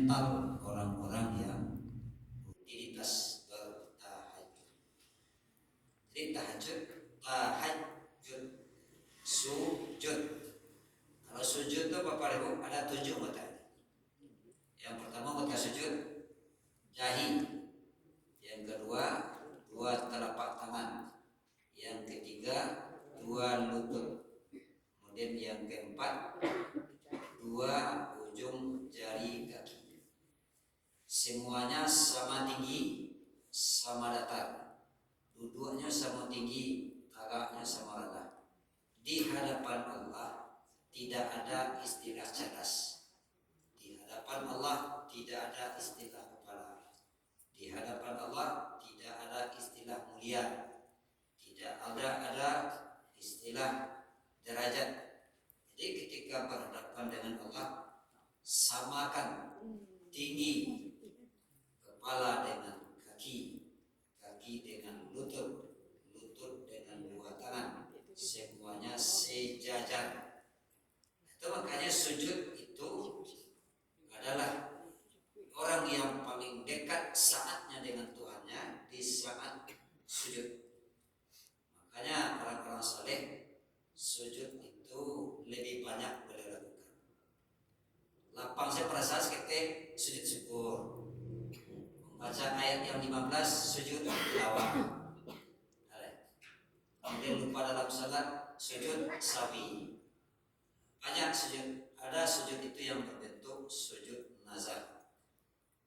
mental orang-orang yang rutinitas bertahajud. Jadi tahajud, sujud. Kalau sujud itu Bapak Ibu ada 7 anggota. Yang pertama anggota sujud dahi, yang kedua 2 telapak tangan, yang ketiga 2 lutut, kemudian yang keempat 2 ujung jari kaki. Semuanya sama tinggi, sama datar, duduknya sama tinggi, tagaknya sama rendah. Di hadapan Allah tidak ada istilah cadas. Di hadapan Allah tidak ada istilah kepala. Di hadapan Allah tidak ada istilah mulia. Tidak ada istilah derajat. Jadi ketika berhadapan dengan Allah, samakan tinggi kepala dengan kaki, kaki dengan lutut, lutut dengan 2 tangan, semuanya sejajar. Itu makanya sujud itu adalah orang yang paling dekat saatnya dengan Tuhannya di saat sujud. Makanya orang-orang saleh sujud itu lebih banyak boleh lakukan. Lapang saya perasaan seketik sujud syukur, membaca ayat yang 15 sujud tilawah. Kemudian lupa dalam salat sujud sawi. Banyak sujud, ada sujud itu yang berbentuk sujud nazar.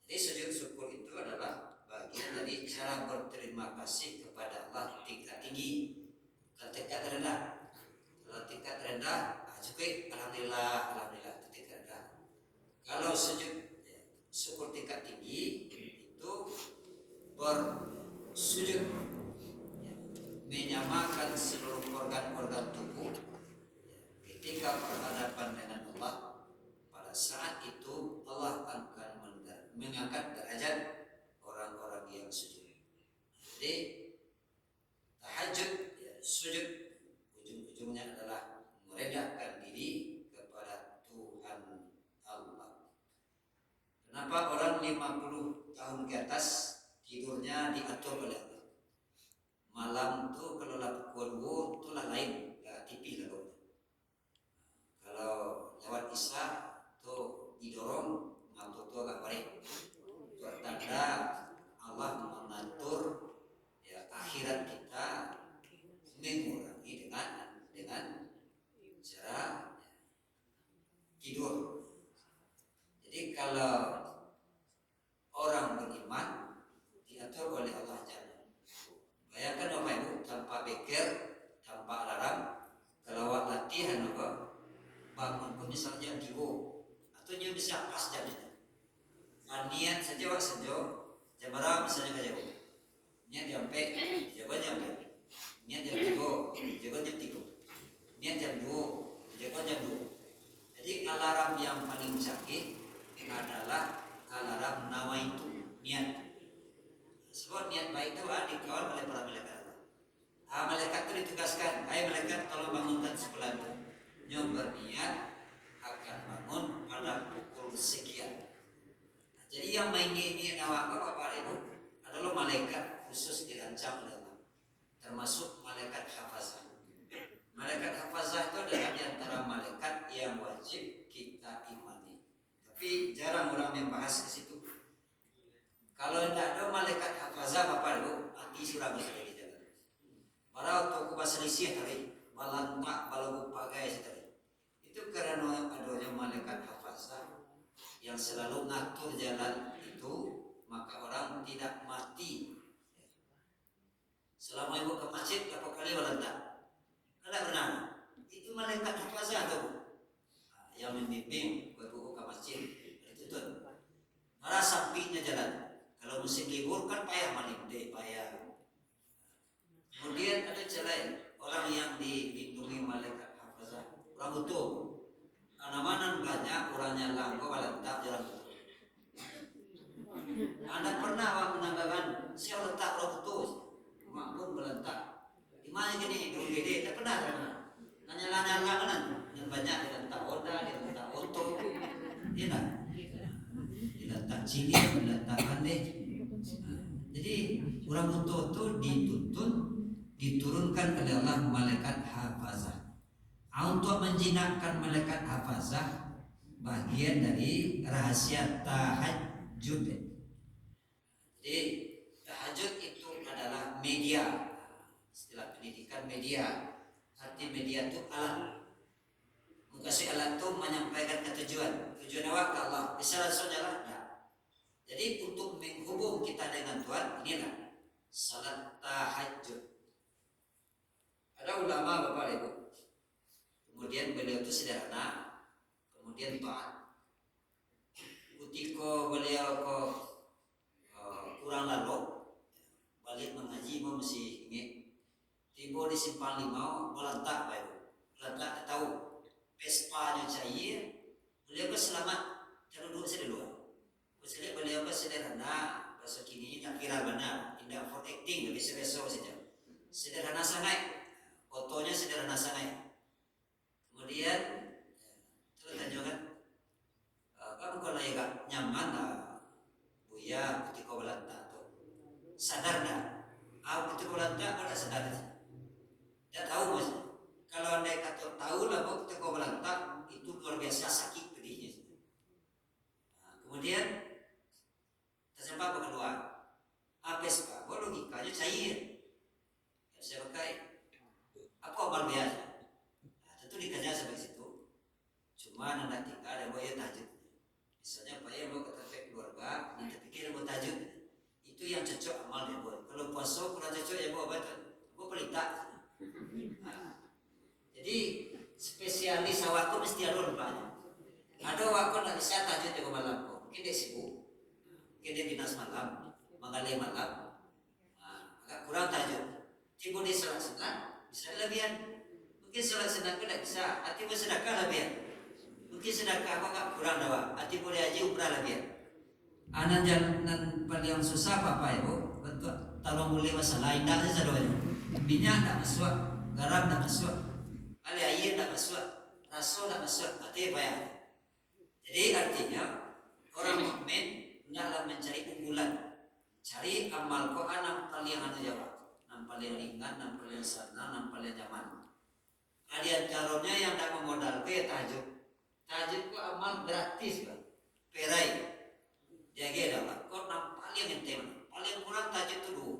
Jadi sujud syukur itu adalah bagian dari cara berterima kasih kepada Allah tingkat tinggi, bukan tingkat rendah. Kalau tingkat rendah, cukup alhamdulillah, alhamdulillah itu tingkat rendah. Kalau sujud syukur tingkat tinggi itu bersujud menyamakan seluruh organ-organ tubuh ketika berhadapan dengan Allah. Pada saat itu Allah akan mengangkat derajat orang-orang yang sujud. Jadi tahajud sujud ujung-ujungnya adalah merendahkan diri kepada Tuhan Allah. Kenapa orang 50 tahun ke atas tidurnya diatur oleh Allah? Malam tuh kalau lakukan itulah lain, gak tipis lah. Kalau lewat isya tuh didorong mantu tuh agak baik. Pertanda Allah mengatur akhirat kita mengurangi dengan cara tidur. Jadi kalau orang beriman diatur oleh Allah Jalla. Bayangkan Bapak Ibu tanpa beker, tanpa alarm, kelawat latihan bangun pun misalnya kibo atau nyu bisa pas jamnya. Niat saja wak sejo, jam berapa misalnya ke jauh. Niat sampai jaga jam berapa. Niat jam 3, jaga jam 3. Niat jam 2, jaga jam 2. Jadi alarm yang paling canggih adalah alarm nama itu niat. Sebab niat baik itu dikawal oleh para malaikat. Malaikat itu ditugaskan, hai malaikat tolong bangunkan sebelah itu. Yang berniat akan bangun pada pukul sekian. Jadi yang ini awak Bapak Ibu adalah malaikat khusus dirancang oleh Allah, termasuk malaikat hafazah. Malaikat hafazah itu adalah di antara malaikat yang wajib kita imani. Tapi jarang orang membahas ke situ. Kalau tidak ada malaikat hafazah Bapak Ibu, anti surah bisa di jalan. Para toko baselisih tadi, balantak balagu pagai tadi. Itu karena adanya malaikat hafazah yang selalu ngatur jalan itu, maka orang tidak mati. Selama ibu ke masjid berapa kali balantak? Ada pernah? Itu malaikat hafazah tuh yang membimbing ibu ke masjid. Itu tuh. Malah sampingnya jalan. Kalau musim libur kan payah malinde, payah. Kemudian ada lain, orang yang dilindungi malaikat hafazah, orang utuh. Mana-mana banyak orangnya langgo balantak jalan utuh. Anda pernah menanggapan saya letak orang utuh, makmum balantak. Di mana gini? Di UGD, tak pernah. Nanya-nanya kan, yang banyak di letak Honda, di letak Auto, tidak cilik letakkan deh. Jadi orang itu diturunkan oleh Allah malaikat hafazah untuk menjinakkan malaikat hafazah bagian dari rahasia tahajud. Jadi tahajud itu adalah media, istilah pendidikan media. Arti media itu alat. Mengkasih alat itu menyampaikan tujuan awak ke Allah. Bisa langsung jalan. Jadi untuk menghubung kita dengan Tuhan, inilah salat tahajud. Ada ulama Bapak Ibu, kemudian beliau itu sederhana, kemudian taat. Ketika beliau kurang lalu balik mengaji mau mesti ingat tiba di simpang limau melantak Bapak Ibu, melantak tahu Vespa-nya cair, beliau selamat duduk seduluan. Maksudnya beliau sederhana, bahasa kini tak viral benar, tidak for acting, lebih sereso saja. Sederhana sangat, fotonya sederhana sangat. Kemudian terus tanyakan, kamu kalau agak nyaman lah, Buya ketika belantak tu, sadar dah? Aku ketika belantak kau tak sadar dah? Tak tahu maksudnya. Kalau anda kata tahu lah, ketika belantak itu luar biasa sakit pedihnya. Kemudian tersempat kedua, Vespa, logikanya cair. Ya, saya pakai apa amal biasa. Tentu dikaji seperti itu. Cuma anda tinggal ada buaya tahajud. Misalnya apa yang mau kata keluarga, nanti pikir mau tahajud. Itu yang cocok amal dia buat. Kalau puasa kurang cocok ya buat apa? Buat pelita. Jadi spesialis awak tu mesti ada rupanya. Ada awak nak bisa tahajud di malam kau. Mungkin dia sibuk. Mungkin dia dinas malam, menggali malam, agak kurang tahajud. Tiba di salat sunat, bisa lebihan. Mungkin salat sunat pun tak bisa. Hati bersedekah lebihan. Mungkin sedekah apa agak kurang dawa. Hati boleh haji umrah lebihan. Anak jalan paling susah apa ibu? Betul. Tolong boleh masalah indah saja doanya. Minyak tak masuk, garam tak masuk, air tak masuk, rasa tak masuk. Hati apa ya? Jadi artinya orang mukmin hendaklah mencari unggulan, cari amal Quran yang paling jawab, yang paling ringan, yang paling sana, yang paling nyaman. Ada caranya yang tak memodal ke tahajud. Tahajud ku amal gratis kan, perai. Jaga dah, kau yang paling penting, paling kurang tahajud tu dulu.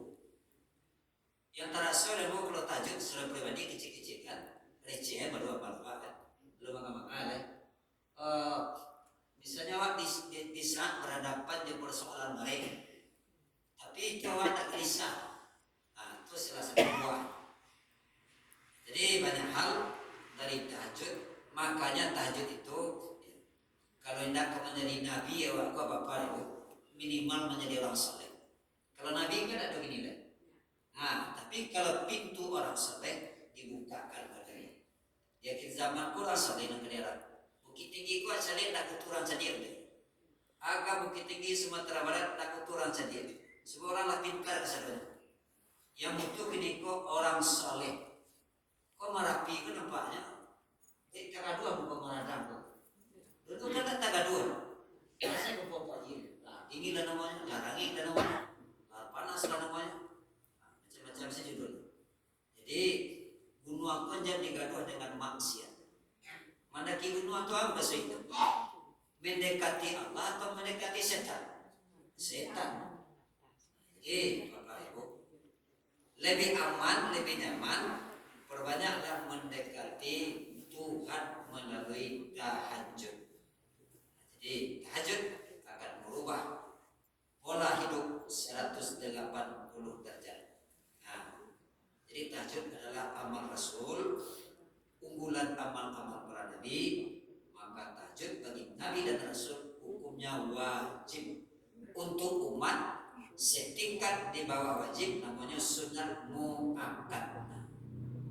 Yang terasa dan mau kalau tahajud secara pribadi kecil-kecil kan, receh baru apa-apa kan, belum makan-makan. Misalnya awak di saat berhadapan dengan persoalan lain, tapi awak tak gelisah, itu salah satu buah. Jadi banyak hal dari tahajud, makanya tahajud itu kalau hendak menjadi nabi ya awak apa itu minimal menjadi orang saleh. Kalau nabi kan ada begini lah. Tapi kalau pintu orang saleh dibukakan padanya. Ya kita zaman orang saleh nak kena Bukit Tinggi ku saleh nak keturunan sadia tu. Agak Bukit Tinggi Sumatera Barat nak keturunan sadia. Semua orang lah pintar kesadanya. Yang itu kini ko orang saleh. Kau Merapi kan nampaknya. Tagaduan bukan Meradang tu. Dulu kan tak Tagaduan. Saya ke Pokok Jil. Tinggi lah namanya, Larangi lah namanya, Panas lah namanya. Macam-macam saja judul. Jadi gunung aku jangan digaduh dengan maksiat. Mendaki gunung itu apa bahasa itu? Mendekati Allah atau mendekati setan? Setan. Jadi Bapak Ibu, lebih aman, lebih nyaman, perbanyaklah mendekati Tuhan melalui tahajud. Jadi tahajud akan merubah pola hidup 180 derajat. Jadi tahajud adalah amal Rasul, unggulan amal-amal para nabi. Maka tahajud bagi nabi dan Rasul hukumnya wajib. Untuk umat setingkat di bawah wajib namanya sunat muakkad.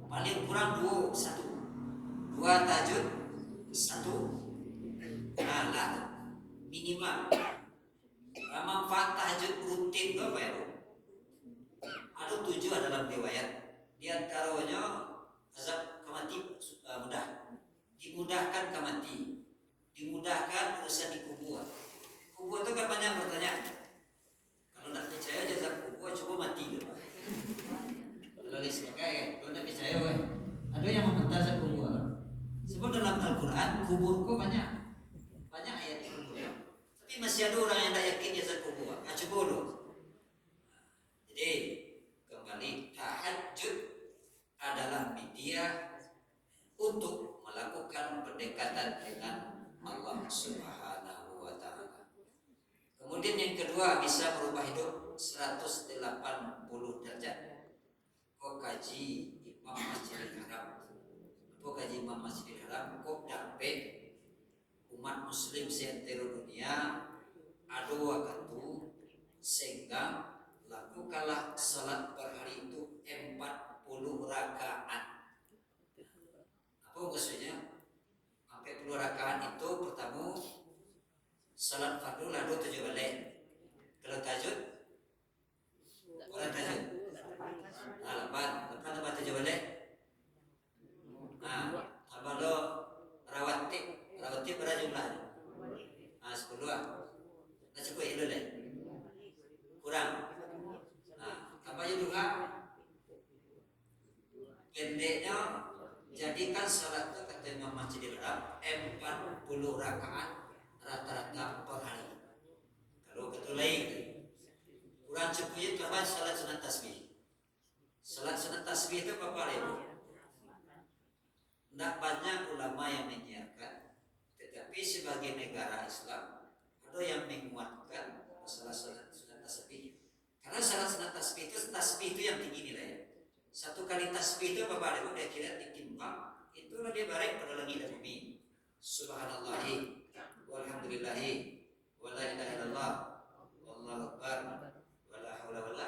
Paling kurang dua tahajud, satu minimal. Manfaat tahajud rutin itu apa ya? Ada 7 dalam riwayat. Di antaranya azab kematian mudah, dimudahkan kematian, dimudahkan urusan di kubur. Kubur itu kan banyak masih ada orang yang tak yakin dia zat kubur. Coba dulu. Jadi kembali, tahajud adalah media untuk melakukan pendekatan dengan Allah Subhanahu wa Ta'ala. Kemudian yang kedua, bisa merubah hidup 180 derajat. Kok kaji Imam Masjidil Haram, kok kaji Imam Masjidil Haram, kok dapat umat muslim seantero dunia adu waktu sehingga lakukanlah salat per hari itu 40 rakaat. Apa maksudnya? 40 rakaat itu pertama salat fardu lalu 7 balik. Kalau tahajud orang tahajud 8 tambah 7 balik. Tambah lo rawatib berapa jumlahnya? 10 lah. Nah cukup itu deh. Kurang. Tambah juga pendeknya, jadikan salat itu kata Imam Masjidil Haram 40 rakaat rata-rata per hari. Kalau betul lain kurang cukupnya tambah salat sunat tasbih. Salat sunat tasbih itu apa ibu? Tidak banyak ulama yang menyiarkan, tetapi sebagai negara Islam ada yang menguatkan masalah salat sunat tasbih. Karena salat sunat tasbih itu yang tinggi nilainya. Satu kali tasbih itu apa ibu? Dia kira ditimbang itu lebih baik pada langit dan bumi. Subhanallahi walhamdulillahi wa la ilaha illallah wallahu akbar wa la haula wa la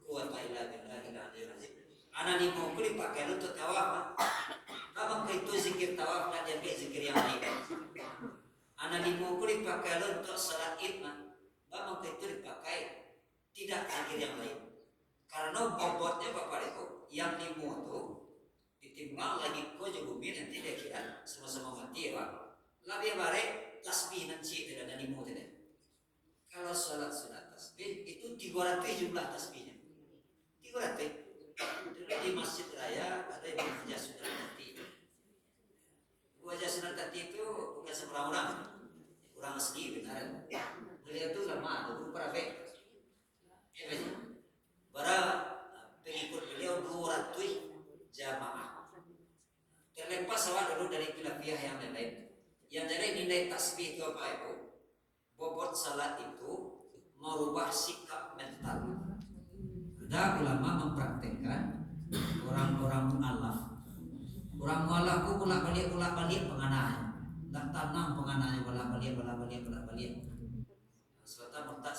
quwwata illa billahil aliyyil azim. Ana ni mau kulit pakai untuk tawaf. Abang itu zikir tawaf dan dia zikir yang lain. Ana ni mau kulit pakai untuk salat Id mah. Abang itu dipakai tidak zikir yang lain. Karena bobotnya Bapak itu yang limu itu ditimbang lagi ko juga bumi nanti dia kira sama-sama mati ya Pak. Lebih baik tasbih nanti tidak ada limu tidak. Kalau salat sunat tasbih itu 300 jumlah tasbihnya. 300. Di masjid raya ada yang wajah sunat tati. Wajah sunat tati itu bukan seberapa orang, orang asli benar. Beliau itu lama, dulu berapa? Para pengikut beliau 200 jamaah. Terlepas awal dulu dari khilafiyah yang lain. Yang dari nilai tasbih itu apa itu? Bobot salat itu merubah sikap mental. Ada ulama mempraktekkan orang-orang mu'alaf. Orang mu'alaf itu bolak-balik pengananya. Tak tanam pengananya bolak-balik. Sebentar murtad.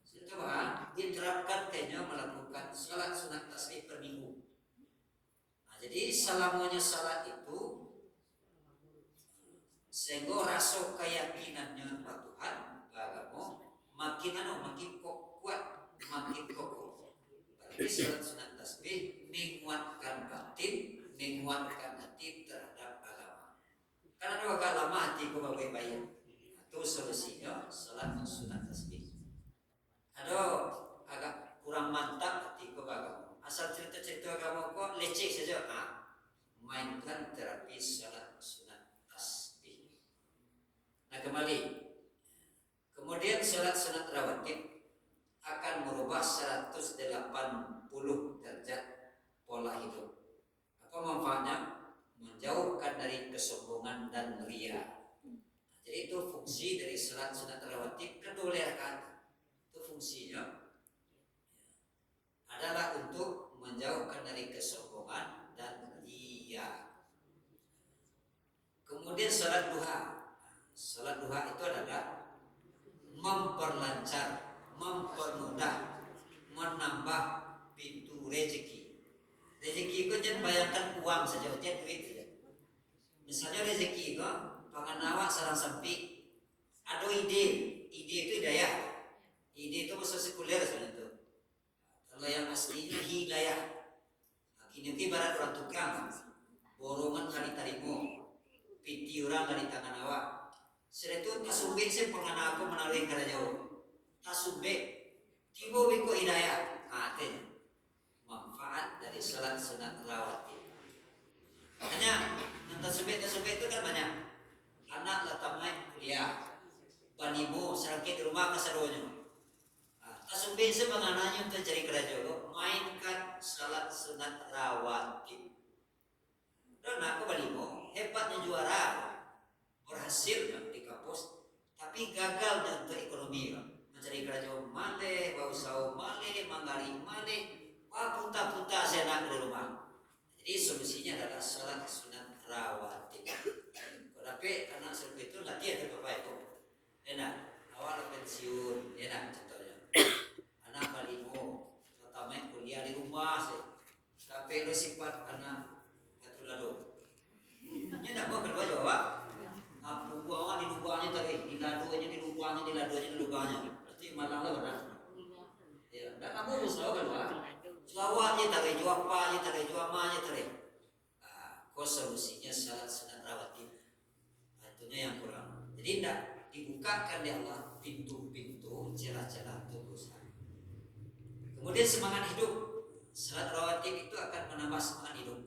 Setelah diterapkan kayaknya melakukan salat sunat tasbih per minggu. Jadi selamanya salat itu sehingga rasa keyakinannya kepada Tuhan agama makin kuat, makin kokoh. Berarti salat sunat tasbih menguatkan batin, menguatkan hati terhadap agama. Karena agak lama hati ku baik-baik. Itu solusinya salat sunat tasbih. Ada agak kurang mantap hati ku agama. Asal cerita-cerita agama kok leceh saja, mainkan terapi salat sunat tasbih. Nah kembali, kemudian salat sunat rawatib akan merubah 180 derajat pola hidup. Apa manfaatnya? Menjauhkan dari kesombongan dan ria. Jadi itu fungsi dari salat sunat rawatib kedua rakaat. Itu fungsinya adalah untuk menjauhkan dari kesombongan dan ria. Kemudian salat duha. Salat duha itu adalah memperlancar, mempermudah, menambah pintu rezeki. Rezeki itu jangan bayangkan uang saja, jangan duit saja. Misalnya rezeki itu pangan awak sarang sampi, ada ide itu hidayah. Ide itu bahasa sekuler sebenarnya itu. Kalau yang aslinya hidayah. Kini ibarat orang tukang, borongan kali tarimo, piti orang dari tangan awak. Setelah itu tasubik sih pengen aku menaruh ke jauh. Tasubik, tiba biko hidayah. Artinya manfaat dari salat sunat rawatib. Hanya tasubik itu kan banyak. Anak lah tamai sakit di rumah kasadonya. Kasumbi sebenarnya untuk cari kerja mainkan salat sunat rawatib. Dan aku balimo hebatnya juara, berhasil di kampus, tapi gagal untuk ekonomi. Mencari kerja male, bau sawo male, mangari male, punta-punta saya di rumah. Jadi solusinya adalah salat sunat rawatib. Tapi anak seperti itu latihan ke bapak itu. Enak, awal pensiun, enak contohnya. Anak balimo, pertama kuliah di rumah sih. Tapi lo sifat anak katulado. Ini nak mau kedua jawab. Aku buang di lubangnya tadi, di lubangnya. Berarti malang lah benar. Ya, dah kamu usaha kedua. Juawanya tadi, juapanya tadi, juamanya tadi. Kos solusinya salat sunat rawatib. Itunya yang kurang. Jadi tidak dibukakan di Allah pintu-pintu celah-celah dosa. Kemudian semangat hidup. Salat rawatib itu akan menambah semangat hidup.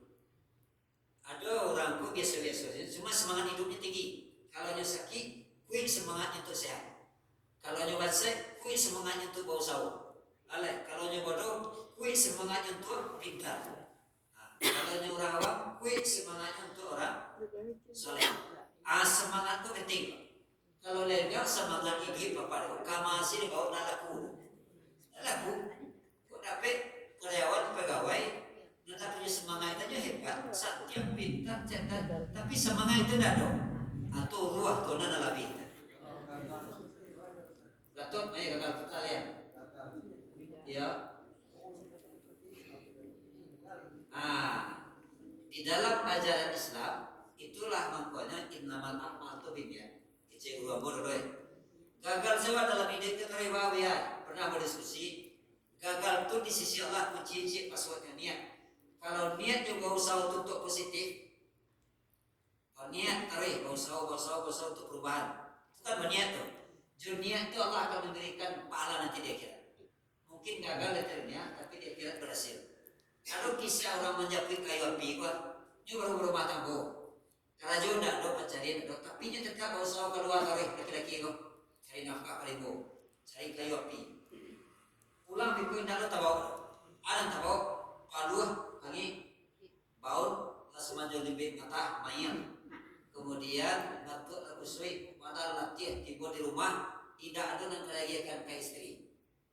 Ada orang kok biasa-biasa, cuma semangat hidupnya tinggi. Kalau dia sakit, kuih semangatnya untuk sehat. Kalau dia basah, kuih semangatnya untuk bau sawo. Kalau dia bodoh, kuih semangatnya untuk pintar. Kalau dia orang awam, kuih semangatnya untuk orang soleh. Semangat itu penting. Kalau legal semangat ini bapak, kamasi bau nalaku. Kok dapat karyawan pegawai, kita punya semangat aja hebat, setiap pintar, cerdas, tapi semangat itu tidak ada. Atau ruah tuh nana lebih. Gatot, ayo gagal kalian. Ya. Di dalam ajaran Islam itulah maknanya innamal a'malu binniyat. Kecil gua bodoh. Gagal sewa dalam hidup kita riwayat. Pernah berdiskusi. Gagal itu di sisi Allah kunci passwordnya niat. Kalau niat juga usaha untuk positif. Kalau niat tarik usaha untuk perubahan. Itu kan berniat tuh. Jadi niat itu Allah akan memberikan pahala nanti dia kira. Mungkin gagal niat tapi dia kira berhasil. Kalau kisah orang menjapit kayu api kuat, dia baru berumah tangga. Kerajaan tidak ada pencarian, tapi dia tetap usaha keluar tarik laki-laki itu. Cari nafkah kalimu, cari kayu api. Pulang pikir tidak tahu, ada tahu, paluh, lagi, bau, semacam lebih mata, main. Kemudian batuk kusui, pada latih tiba di rumah, tidak ada yang kerjakan ke istri.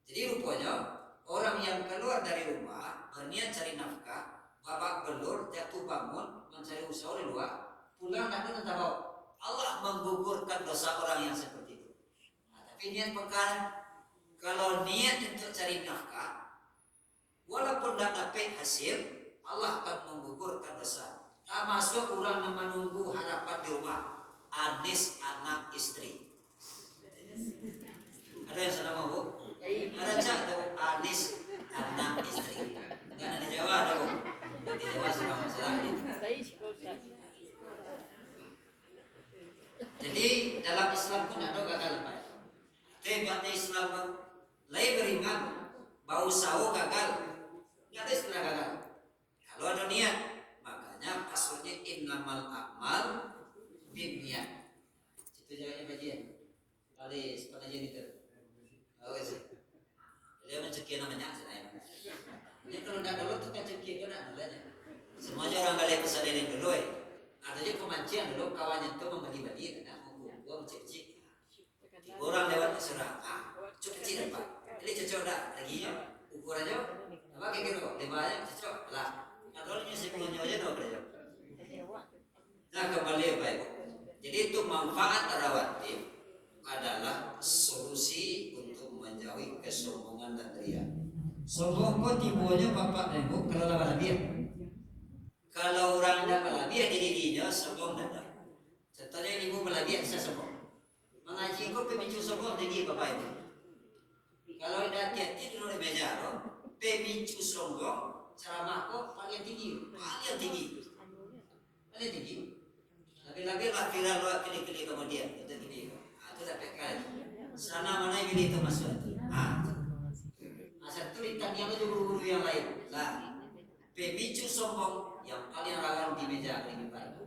Jadi rupanya orang yang keluar dari rumah berniat cari nafkah, babak belur, jatuh bangun, mencari usaha di luar, pulang tak ada tahu. Allah menggugurkan dosa orang yang seperti itu. Tapi niat perkara, kalau niat untuk cari nafkah, walaupun tidak dapat hasil, Allah akan menggugurkan dosa. Tak masuk orang yang menunggu harapan di rumah, anis anak istri. Ada yang sudah mau? Ada cak tuh anis anak istri. Kan ada Jawa ada bu. Di Jawa sudah masalah ini. Jadi dalam Islam pun ada gagal apa? Hebatnya Islam lain beriman, bau sawo gagal. Tidak ada istilah gagal. Kalau ada niat, makanya passwordnya innamal a'mal binniyat. Itu jawabnya bagian. Alis pengajian itu. Oke sih. Dia mencekik namanya saya. Jadi kalau tidak dulu tuh kan cekik kan namanya. Semuanya orang kalian pesan ini dulu Ada juga kemancian dulu kawannya tuh membagi-bagi karena gua mencekik. Orang lewat serang. Cukup kecil Pak. Ini cocok dah lagi ya. Ukurannya apa kayak gitu? Lebarnya cocok lah. Kalau ini sih punya aja dong kerja. Nah kembali Bapak. Jadi itu manfaat rawatib adalah solusi untuk menjauhi kesombongan dan ria. Sombong kok timbulnya bapak dan ibu kalau lama lebih. Kalau orang tidak melabih jadi dirinya sombong dan. Contohnya ibu melabih bisa sombong. Mengaji kok pemicu sombong jadi bapak ibu. Kalau tidak hati-hati dulu di meja pemicu sombong ceramah kok paling tinggi. Lagi-lagi lah viral lo kili-kili kemudian itu gini. Itu dapat kali. Sana mana yang itu masuk itu. Asal itu ditanya aja guru-guru yang lain. Lah, pemicu sombong yang paling rawan di meja ini Pak.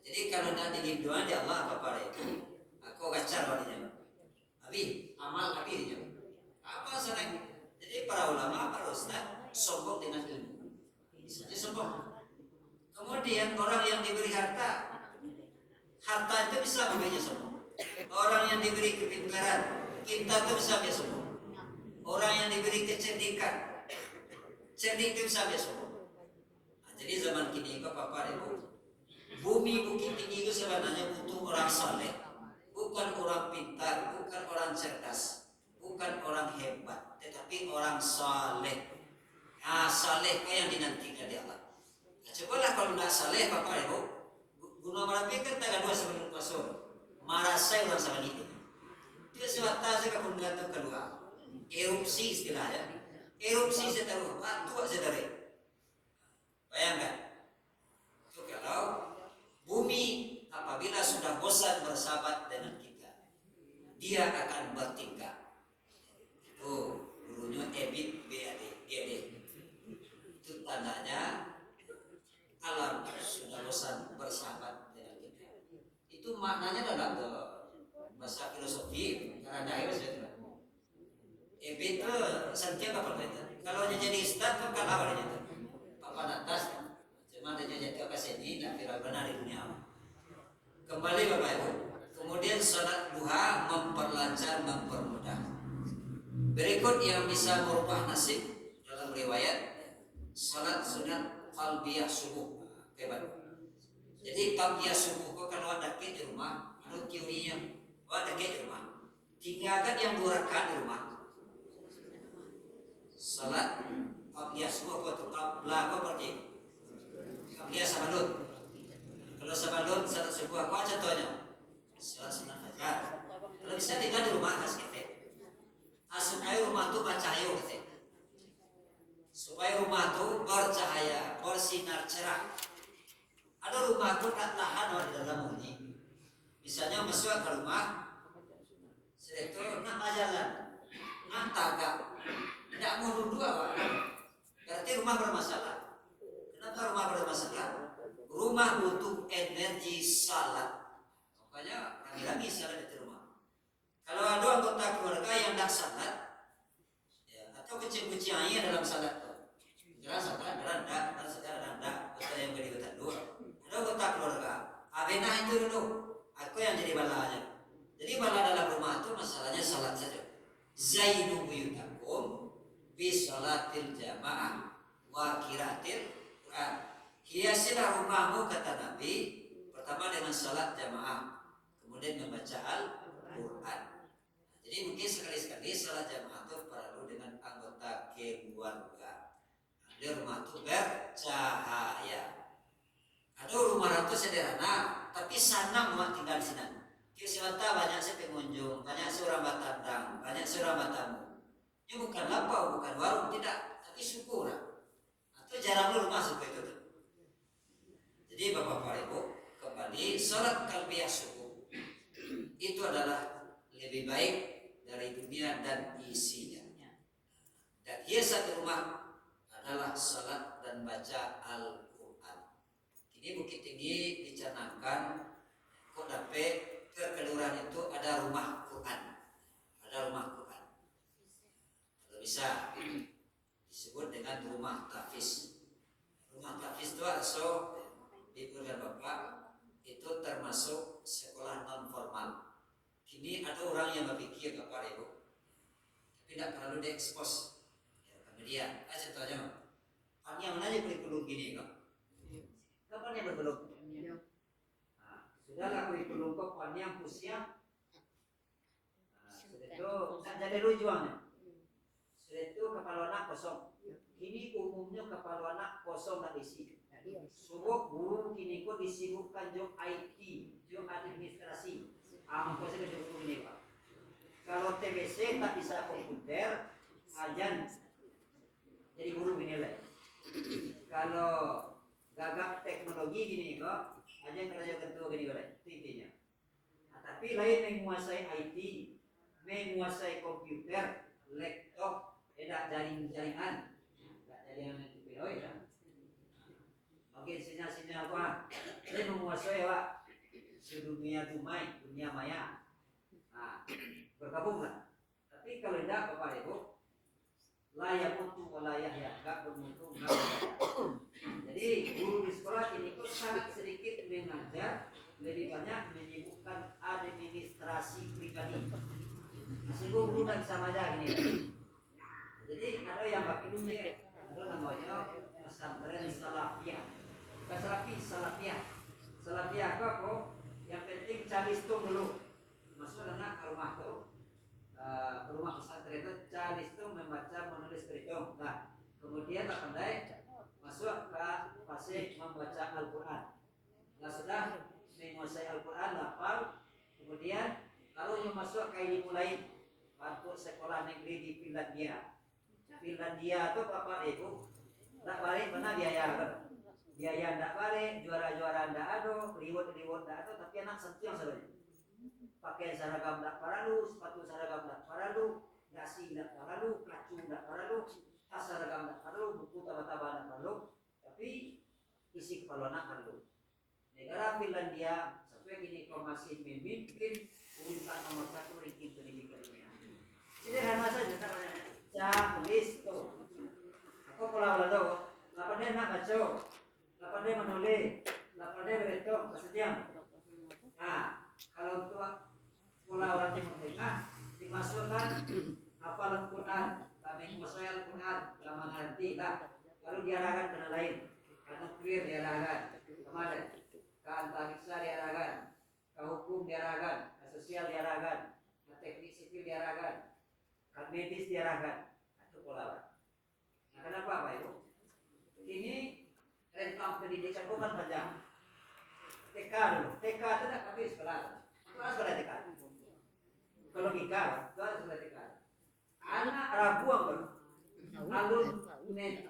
Jadi kalau nanti di doa di Allah apa pada itu, aku gacar wadinya. Tapi yang diberi kepintaran, kita tuh bisa semua. Orang yang diberi kecerdikan, cerdik itu bisa semua. Nah, jadi zaman kini Bapak Ibu, bumi Bukit Tinggi itu sebenarnya butuh orang saleh, bukan orang pintar, bukan orang cerdas, bukan orang hebat, tetapi orang saleh. Nah, saleh yang dinantikan di Allah. Nah, cobalah kalau tidak saleh Bapak Ibu, Gunung Merapi kan tak ada sebelum pasur, marasai orang sama itu. Dia sebata saya pun datang keluar, erupsi istilahnya, erupsi setelah batu sedari. Bayangkan, itu kalau bumi apabila sudah bosan bersahabat dengan kita, dia akan bertingkah. Itu gurunya Ebit BAD, itu tandanya alam sudah bosan bersahabat dengan kita. Itu maknanya dalam bahasa filosofi karena itu Ebit itu santiang apa itu? Kalau dia jadi ustaz kan kalah dia itu. Papan atas, cuma dia jadi kaseni dan viral benar di dunia. Kembali Bapak Ibu, kemudian salat duha memperlancar, mempermudah. Berikut yang bisa merubah nasib dalam riwayat salat sunat talbiyah subuh. Hebat. Jadi talbiyah subuh kok kalau ada di rumah, ada teorinya, ada di rumah. Tinggalkan yang 2 rakaat di rumah. Salat talbiyah subuh atau qabla apa berarti? Qabla sabalut. Kalau sabalut salat subuh apa contohnya? Salat sunat fajar. Kalau bisa tinggal di rumah kas kita. Supaya rumah itu bercahaya kita. Supaya rumah itu bercahaya, bersinar cerah. Ada rumah itu tak tahan di dalam bunyi. Misalnya masuk ke rumah, setelah itu nak jalan, nak tagak, tidak mau duduk apa? Berarti rumah bermasalah. Kenapa rumah bermasalah? Rumah butuh energi salat. Makanya rame-rame salat di rumah. Kalau ada anggota keluarga yang tidak salat, ya, atau kucing-kucingnya dalam salat itu, jelas salat beranda, dan secara anda, betul yang beri dua. Ada anggota keluarga, abenah itu dulu, aku yang jadi balanya. Jadi bala dalam rumah itu masalahnya salat saja. Zainu buyutakum bisolatil jamaah wa qiraatil Quran. Hiasilah rumahmu kata Nabi, pertama dengan salat jamaah, kemudian membaca Al-Quran. Jadi mungkin sekali-sekali salat jamaah itu perlu dengan anggota keluarga. Ada rumah itu bercahaya. Ada rumah itu sederhana, tapi sana muat tinggal di sana. Kiswata banyak pengunjung, banyak seorang batandang, banyak seorang batamu. Ini bukan lapau, bukan warung, tidak, tapi syukur. Atau jarang rumah seperti itu. Jadi Bapak Ibu, kembali salat qalbiyah subuh itu adalah lebih baik dari dunia dan isinya. Dan hiasan rumah adalah salat dan baca Al-Quran. Ini Bukit Tinggi dicanangkan kok dapat kelurahan itu ada rumah Quran. Ada rumah Quran. Kalau bisa disebut dengan rumah tahfiz. Rumah tahfiz itu asal di keluarga Bapak itu termasuk sekolah non formal. Kini ada orang yang berpikir Bapak Ibu, tapi tidak terlalu diekspos ya, ke media. Contohnya, pan yang mana kurikulum gini kok? Kapan yang berkeluk? Sudahlah kurikulum kok pan yang usia. Sudah itu tak jadi rujuannya. Sudah itu kepala anak kosong. Kini umumnya kepala anak kosong tak isi. Subuh guru kini kok disibukkan job IT, job administrasi. Apa sih job ini Pak? Kalau TBC tak bisa komputer, ajan jadi guru ini lah. Kalau gagap teknologi gini kok, ajan kerja ketua gini lah, itu intinya. Nah, tapi lain menguasai IT, menguasai komputer, laptop, jaringan, nggak jaringan itu ya. Oke, sinyal-sinyal apa? Dia menguasai Pak dunia dumai, dunia maya. Nah, bergabunglah. Tapi kalau tidak Bapak Ibu, layak untuk wilayah ya, enggak bermutu, enggak. Jadi guru di sekolah ini kok sangat sedikit mengajar lebih banyak menyibukkan administrasi pribadi. Sibuk bukan sama aja gini. Jadi ada yang pakai duit, ada namanya pesantren salafiyah. Bukan salafiyah. Salafiyah kok yang penting cari stung dulu. Masuk anak ke rumah tuh, ke rumah pesantren itu cari stung membaca menulis berhitung. Nah, kemudian tak pandai masuk ke fase membaca Al-Quran. Nah sudah menguasai Al-Quran, hafal. Kemudian kalau yang masuk ke ilmu lain, untuk sekolah negeri di Finlandia. Finlandia itu bapak ibu, tak balik mana biaya kan? Biaya tak balik, juara-juara tak ada, reward tak ada, tapi anak satu yang sebenarnya. Pakai seragam tak perlu, sepatu seragam tak perlu, dasi tak perlu, kacu tak perlu, tas seragam tak perlu, buku taba-taba tak perlu, tapi isi kepala nak perlu. Negara Finlandia sampai kini kau masih memimpin urutan nomor 1 ranking pendidikan dunia. Sederhana saja namanya. Tulis tuh. Aku pulang lalu, lapan dia nak baca, lapan dia menulis, lapan dia berhitung, bersedia. Nah, kalau tua pulau orang Timur Tengah dimasukkan hafalan Quran, kami menguasai Al-Quran, lama nanti lah. Lalu diarahkan ke lain, ke nuklir diarahkan, kemana? Ke antariksa diarahkan, ke hukum diarahkan, ke sosial diarahkan, ke teknik sipil diarahkan, ke medis diarahkan. Itu pola. Nah, kenapa Pak Ibu? Ini rentang pendidikan bukan panjang. TK dulu, TK itu tak habis sekolah. Itu harus sekolah TK. Kalau logika, itu harus sekolah TK. Anak ragu apa?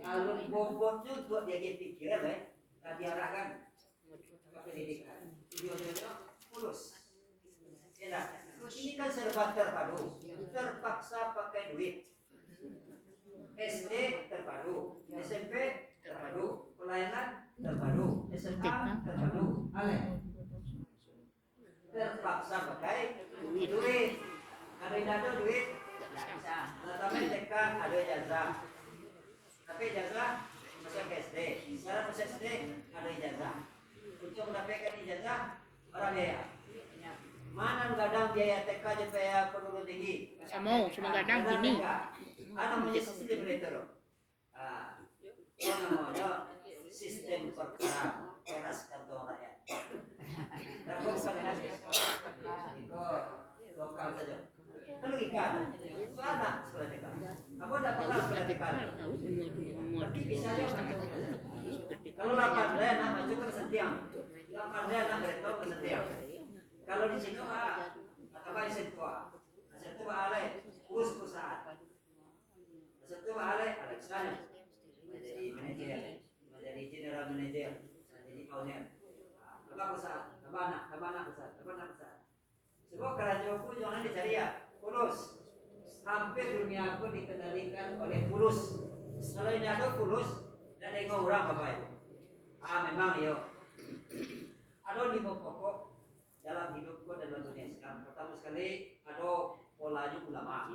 Alun bobotnya untuk dia pikir, dan diarahkan ke pendidikan. Tujuannya lulus. Ya, ini kan serba terpadu, terpaksa pakai duit. SD terpadu, SMP terpadu, pelayanan terpadu, SMA terpadu, terpaksa pakai duit. Kalau tidak ada duit, tidak bisa. Tetapi TK ada ijazah, tapi ijazah masuk ke SD. Sekarang masuk SD ada ijazah. Untuk mendapatkan ijazah orang biaya. Mana kadang biaya TK supaya perlu tinggi? Sama kadang gini. Ada namanya sistem itu. Namanya sistem perkara keras kantong rakyat. Dan bukan itu lokal saja. Kalau ikan, itu anak sekolah TK. Kamu tidak pernah sekolah TK. Tapi bisa juga. Kalau 8 bulan nak maju ke setiang, 8 bulan nak beretop ke setiang. Kalau di sini atau di situ alai urus perusahaan. Satu alai sana menjadi manajer, menjadi general manager, menjadi owner. Apa perusahaan? Apa anak perusahaan? Semua kerajaan pun jangan dicari ya, fulus. Hampir dunia pun dikendalikan oleh fulus. Kalau ini ada fulus, dan ada orang apa itu? Memang yo. Ada 5 pokok dalam hidupku dan dalam dunia Islam. Pertama sekali ada polanya ulama,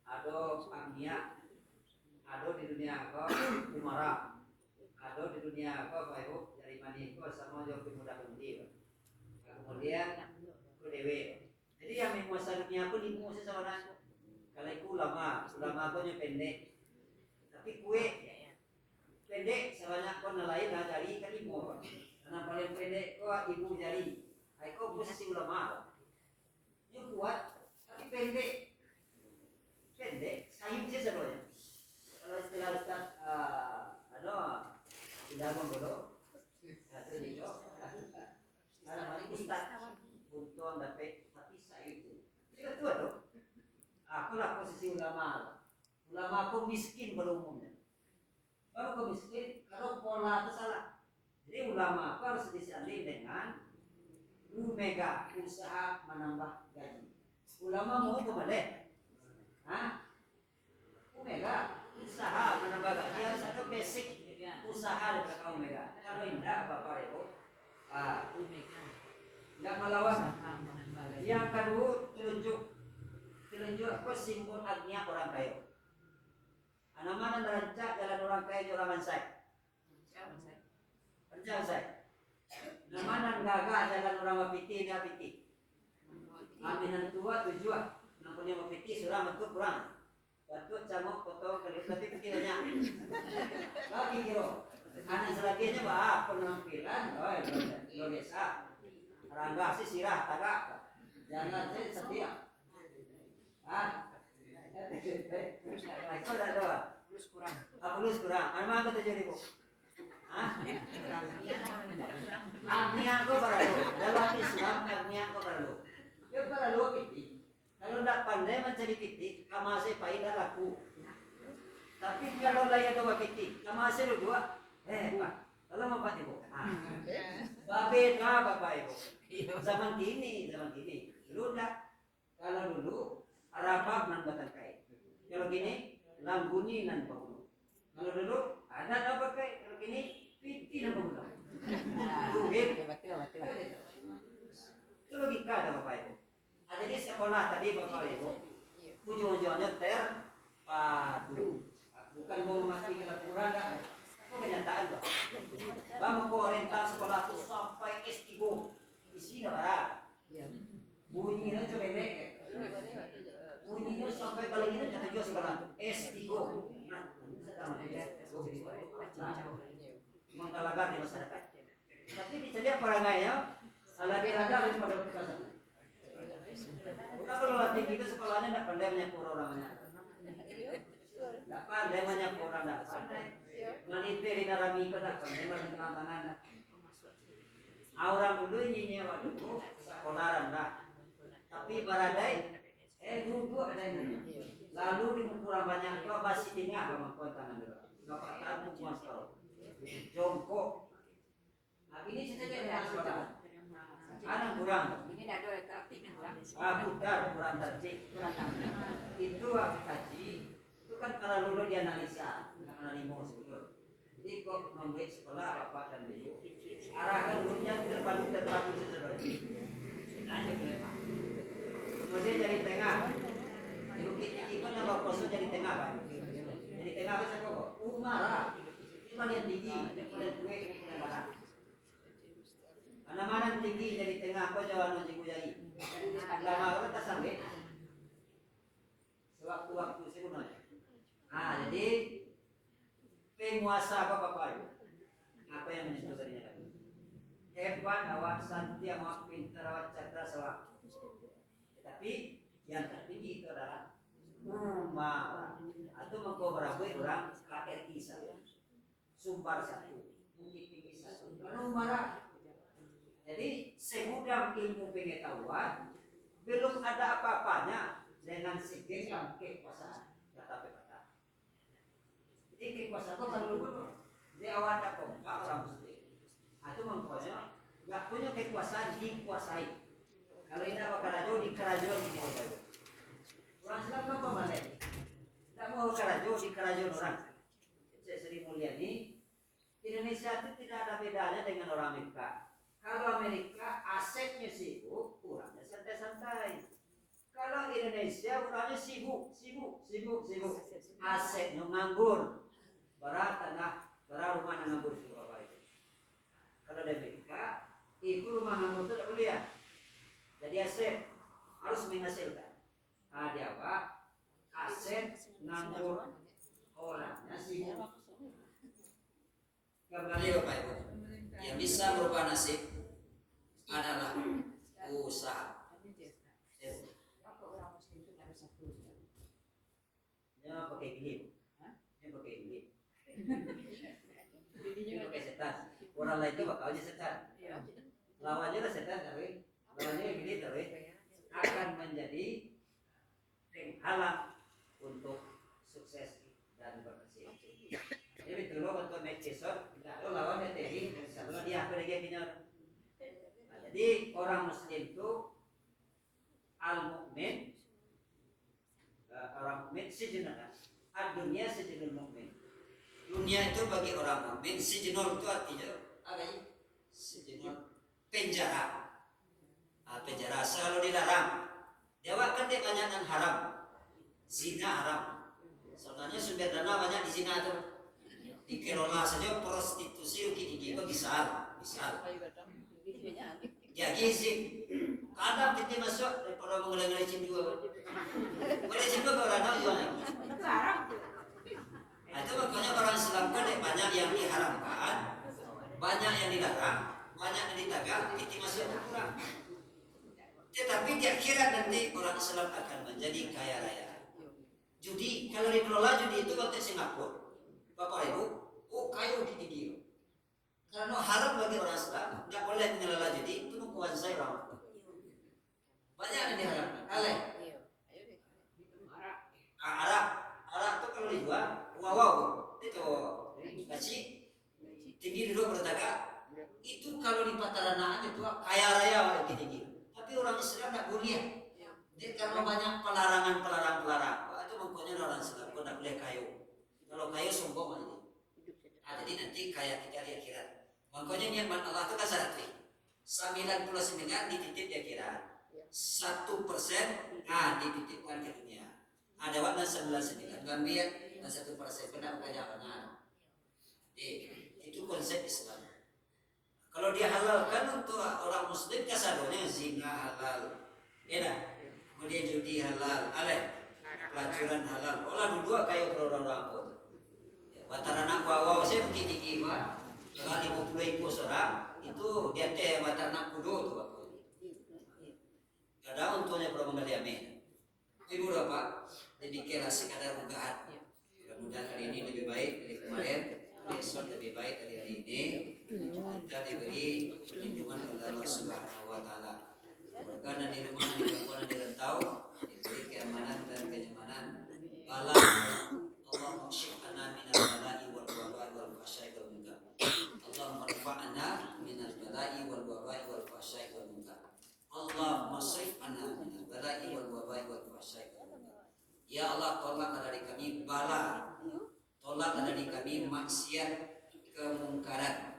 ada agnia, ada di dunia kau umara, ada di dunia kau Pak Ibu dari mani kau sama jauh muda pemudi. Kemudian ku dewe. Jadi yang menguasai dunia pun dimuasai seorang. Kalau itu ulama kau nya pendek, tapi kue pendek sebanyak kau nelayan lah dari kan ibu. Karena paling pendek kau ibu jari. Kau posisi ulama. Dia kuat tapi pendek, sayup saja sebenarnya. Kalau istilah Ustaz, tidak menggodok, atau juga, ada Ustaz untuk dapat tapi sayup. Itu tua dong. Akulah posisi ulama. Ulama aku miskin pada umumnya. Kalau kau miskin, kalau pola itu salah. Jadi ulama aku harus disanding dengan mega usaha menambah gaji. Ulama mau kemana? Omega usaha menambah gaji harus ada basic usaha dari Omega. Kalau tidak Bapak Ibu, tidak melawan. Yang kedua telunjuk apa simbol agnia orang kaya. Mana nerancak jalan orang kaya orang mansai. Rancak saya. Namanan gaga jalan orang mapiti dia piti. Aminan tua tujuan. Namanya mapiti surah bentuk kurang. Batu camuk foto kali berarti kecilnya. Lagi kiro. Anak selaginya bah penampilan, oh Indonesia. Rangga sih sirah tagak. Jangan saya setia. Itu dah doa. Plus kurang. Mana kata jadi bu? Agni aku perlu. Dalam Islam agni aku perlu. Dia perlu kiti. Kalau tidak pandai mencari kiti, kamasih pahit laku. Tapi kalau layak dua kiti, kamasih lu dua. Pak, kalau mau pak ibu. Babet lah bapak ibu. Zaman kini. Dulu dah. Kalau dulu Arabak nan batang kai. Kalau gini Lambuni nan pabulu. Kalau dulu ada apa kai? Kalau gini piti nan pabulu. Itu logika ada bapak ibu. Jadi sekolah tadi bapak ibu. Ujung-ujungnya terpadu. Bukan mau mati kurang dah. Itu kenyataan loh. Bang mau orientasi sekolah itu sampai S3. Isinya barang. Bunyinya coba lelek. Bunyinya sampai kalau ini jatuh jauh sekarang S3. Mengkalagar di masyarakat. Tapi dicari perangainya, salah diraga harus pada kekerasan. Kita kalau latih itu sekolahnya tidak pandai menyapu orangnya. Tidak pandai menyapu orang, tidak pandai. Meneliti di narami itu tidak pandai mengenal tangan. Orang dulu nyinya waktu itu sekolah rendah. Tapi baradai duduk ada ini. Lalu di kurang banyak itu basi tinggal sama tangan dulu. Bapak tahu puas kau. Jongkok. Nah ini saja yang sekolah. Anak kurang. Ini ada putar kurang tercik. Itu aku kaji. Itu kan kalau dulu dianalisa, analimo sebetulnya. Jadi kok memberi sekolah bapak dan ibu. Arahkan dulunya terpadu sesuatu. Nah jadi mesti jadi tengah. Itu nama kosong jadi tengah kan. Jadi tengah bisa kok. Marah. Itu yang tinggi. Kemudian gue kemudian marah. Mana tinggi jadi tengah kau jalan menjiku jadi. Lama orang tak sampai. Sewaktu-waktu sebenarnya. Jadi penguasa apa itu? Apa yang menyebutkannya tadi? Hebat, awak santia, awak pintar, awak cerdas, awak. Tetapi yang tertinggi itu adalah umar atau mengkobrabui orang kakek kisah sumbar satu mungkin tinggi satu umar. Jadi segudang ilmu pengetahuan belum ada apa-apanya dengan segenggam kekuasaan kata kata. Jadi kekuasaan itu kalau dulu di awal ada kompak orang muslim atau mengkonya nggak punya kekuasaan dikuasai. Kalau ini apa kerajo di kerajo di kerajo. Orang Islam apa mana? Tidak mau kerajo di kerajo orang. Saya Sri Mulyani, Indonesia itu tidak ada bedanya dengan orang Amerika. Kalau Amerika asetnya sibuk, kurangnya santai-santai. Kalau Indonesia kurangnya sibuk. Asetnya nganggur. Berat tanah, berat rumah nganggur itu apa itu. Kalau di Amerika, itu rumah nganggur itu tidak boleh ya. Jadi aset harus menghasilkan. Ada apa? Aset nganggur orangnya sibuk. Kembali Bapak Ibu, yang bisa merubah nasib adalah usaha. Ya pakai gilip, ya pakai gilip. Ini pakai setan. Orang lain itu bakal aja setan. Lawannya lah setan, tapi lawannya gilip, tapi akan menjadi penghalang untuk sukses dan berhasil. Jadi dulu untuk Manchester, lalu lawannya Terry, selalu dia pergi pinjam. Jadi orang Muslim itu al-mu'min, orang mukmin sijinah, dunia sijinul mukmin. Dunia itu bagi orang mukmin, sijinul itu artinya apa ya? Sijinul penjara. Penjara selalu dilarang. Dewa kan dia banyak yang haram, zina haram. Soalnya sumber dana banyak di zina tuh. Di Kerola saja prostitusi tinggi bagi misal. Ya gizi. Kadang kita masuk daripada mengulangi lecin dua. Lecin dua orang tahu juga. Itu makanya orang Islam kan banyak yang diharamkan, banyak yang dilarang, banyak yang ditagih, kita masih kurang. Tetapi di akhirat nanti orang Islam akan menjadi kaya raya. Judi, kalau dikelola judi itu konteks Singapura, Bapak Ibu, kayu tinggi. Karena haram bagi orang Islam, tidak boleh mengelola judi, itu menguasai orang. Banyak yang diharamkan. Aleh. Arak itu kalau dijual, wow, itu gaji tinggi dulu berdagang. Itu kalau di Pataranaan itu kaya raya lagi tinggi. Tapi orang Islam tidak boleh. Jadi karena banyak pelarangan. Itu makanya orang Islam pun tidak boleh kayu. Kalau kayu sombong aja. Jadi nanti kaya kita di akhirat. Makanya nikmat Allah itu kan syarat. 99 dititip di akhirat. 1% dititipkan ke dunia. Ada warna 99 gambir dan 1% kena kekayaan. Itu konsep Islam. Kalau dia halalkan untuk orang Muslim, kasarannya zina halal, ya, kemudian judi halal, pelacuran halal. Olah dua kayak orang-orang pun. Bataran wawaw saya mungkin tinggi pak. Kalau 50 orang itu dia teh bataran kudo tuh pak. Ada untungnya kalau mengenai amin. Ibu Bapak, demikianlah sekadar unggahan. Mudah-mudahan hari ini lebih baik dari kemarin, besok lebih baik dari hari ini. Kita diberi perlindungan oleh Allah Subhanahu Wa Taala. Karena di rumah, di kampung, di rantau diberi keamanan dan kenyamanan. Allah mensyifana minal bala'i wal waba'i wal fahsya'i wal munkar. Allah merfa'ana minal bala'i wal waba'i wal fahsya'i wal munkar. Allah masrifana minal bala'i wal waba'i wal fahsya'i wal munkar. Ya Allah, tolak dari kami bala, tolak dari kami maksiat, kemungkaran.